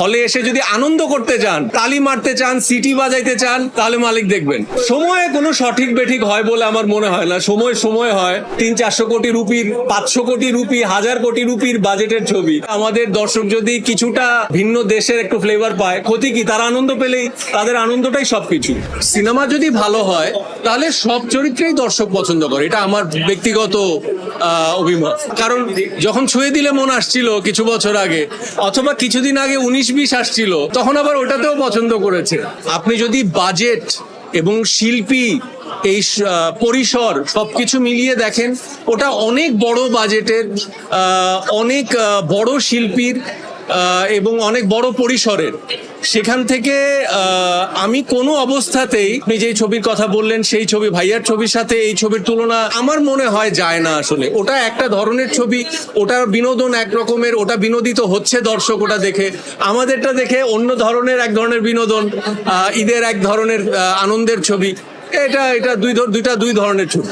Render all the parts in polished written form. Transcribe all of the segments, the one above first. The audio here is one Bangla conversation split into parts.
হলে এসে যদি আনন্দ করতে চান, তালি মারতে চান, সিটি বাজাইতে চান, তাহলে মালিক দেখবেন। সময়ে কোনো সঠিক বেঠিক হয় বলে আমার মনে হয় না। সময় হয় 300-400 কোটি রুপির, 500 কোটি রুপি, 1000 কোটি রুপির বাজেটের ছবি। আমাদের দর্শক যদি কিছুটা ভিন্ন দেশের একটু ফ্লেভার পায়, ক্ষতি কি? তারা আনন্দ পেলেই তাদের আনন্দটাই সবকিছু। সিনেমা যদি ভালো হয় তাহলে সব চরিত্রেই দর্শক পছন্দ করে, এটা আমার ব্যক্তিগত অভিমত। কারণ যখন ছুঁয়ে দিলে মন আসছিল কিছু বছর আগে, অথবা কিছুদিন আগে 19-20 আসছিল, তখন আবার ওটাতেও পছন্দ করেছে। আপনি যদি বাজেট এবং শিল্পী এই পরিসর সবকিছু মিলিয়ে দেখেন, ওটা অনেক বড় বাজেটের, অনেক বড় শিল্পীর এবং অনেক বড় পরিসরের। সেখান থেকে আমি কোনো অবস্থাতেই, আপনি যেই ছবির কথা বললেন সেই ছবি, ভাইয়ার ছবির সাথে এই ছবির তুলনা আমার মনে হয় যায় না। আসলে ওটা একটা ধরনের ছবি, ওটার বিনোদন এক রকমের, ওটা বিনোদিত হচ্ছে দর্শক ওটা দেখে। আমাদেরটা দেখে অন্য ধরনের এক ধরনের বিনোদন, ঈদের এক ধরনের আনন্দের ছবি। এটা দুই ধরনের ছবি।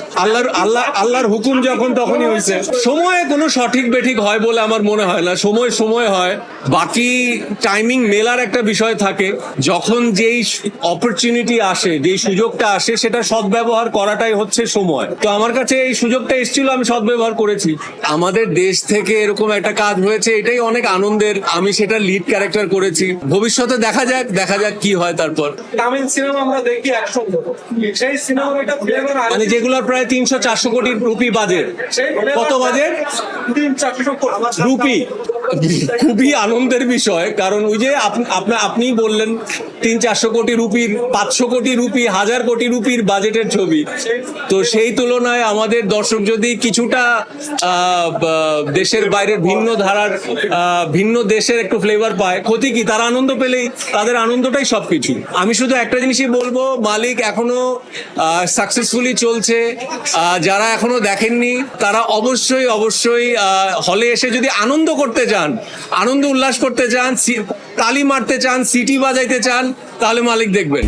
আল্লাহর হুকুম যখন তখনই হয়েছে। সময়ে কোনো সঠিক বেঠিক হয় বলে আমার মনে হয় না। সময় হয়, বাকি টাইমিং মেলার একটা বিষয় থাকে। যখন যেই অপরচুনিটি আসে, যেই সুযোগটা আসে, সেটা সদ্ব্যবহার করাটাই হচ্ছে সময়। তো আমার কাছে এই সুযোগটা এসেছিল, আমি সদ্ব্যবহার করেছি। আমাদের দেশ থেকে এরকম একটা কাজ হয়েছে, এটাই অনেক আনন্দের। আমি সেটা লিড ক্যারেক্টার করেছি। ভবিষ্যতে দেখা যাক কি হয়। তারপর তামিল সিনেমা আমরা দেখি একসঙ্গে, সেই সিনেমার একটা ফ্লেভার মানে যেগুলোর প্রায় 300-400 কোটি রুপি বাজেট। কত বাজেট? 300-400 কোটি রুপি। খুবই আনন্দের বিষয়, কারণ ওই যে আপনি বললেন 300-400 কোটি রুপির, 500 কোটি রুপি, 1000 কোটি রুপির বাজেটের ছবি। তো সেই তুলনায় আমাদের দর্শক যদি কিছুটা দেশের বাইরের ভিন্ন ধারার, ভিন্ন দেশের একটু ফ্লেভার পায়, ক্ষতি কি? তারা আনন্দ পেলেই তাদের আনন্দটাই সবকিছু। আমি শুধু একটা জিনিসই বলবো, মালিক এখনো সাকসেসফুলি চলছে। যারা এখনো দেখেননি তারা অবশ্যই হলে এসে যদি আনন্দ করতে চান, আনন্দ উল্লাস করতে চান, তালি মারতে চান, সিটি বাজাইতে চান, তাহলে মালিক দেখবেন।